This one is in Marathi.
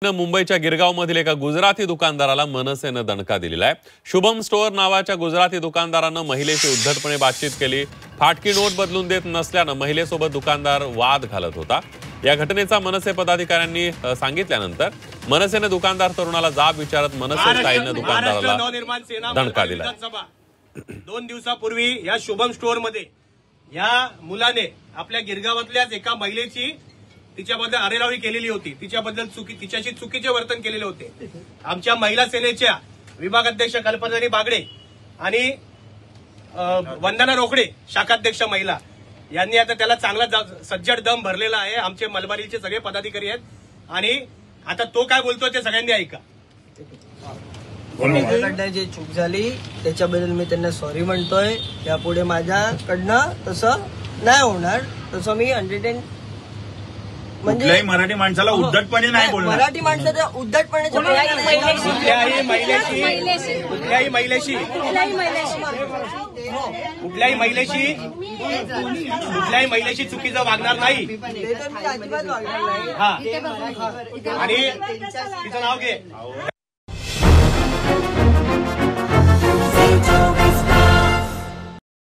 मुंबईच्या गिरगावमधील एका गुजराती दुकानदाराला मनसेनं दणका दिलेला आहे। शुभम स्टोअर नावाच्या गुजराती दुकानदारानं महिलेशी उद्धटपणे बातचीत केली। फाटकी नोट बदलून देत नसल्यानं महिलेसोबत दुकानदार वाद घालत होता। या घटनेचा मनसे पदाधिकाऱ्यांनी सांगितल्यानंतर मनसेनं दुकानदार तरुणाला जाब विचारत मनसे स्टाईलनं दुकानदाराला दणका दिला। 2 दिवसापूर्वी या शुभम स्टोअर मध्ये या मुलाने आपल्या गिरगावातल्याच एका महिलेची तिच्याबद्दल अरेरावी केलेली होती। तिच्याशी चुकीचे वर्तन केलेले होते। आमच्या महिला सेनेच्या विभागाध्यक्ष कल्पनाताई बागडे आणि वंदना रोकडे शाखाध्यक्ष महिला यांनी आता त्याला चांगला सज्जड दम भरलेला आहे। आमचे मलबारीचे सगळे पदाधिकारी आहेत आणि आता तो काय बोलतोय ते सगळ्यांनी ऐका। माझ्याकडनं जी चूक झाली त्याच्याबद्दल मी त्यांना सॉरी म्हणतोय। यापुढे माझ्याकडनं तसं नाही होणार। तसं मी 110 म्हणजे मराठी माणसाला उद्धटपणे नाही बोलणार। मराठी माणसाचा उद्धटपणे कुठल्याही महिलेशी चुकीचं वागणार नाही। आणि तिचं नाव घे।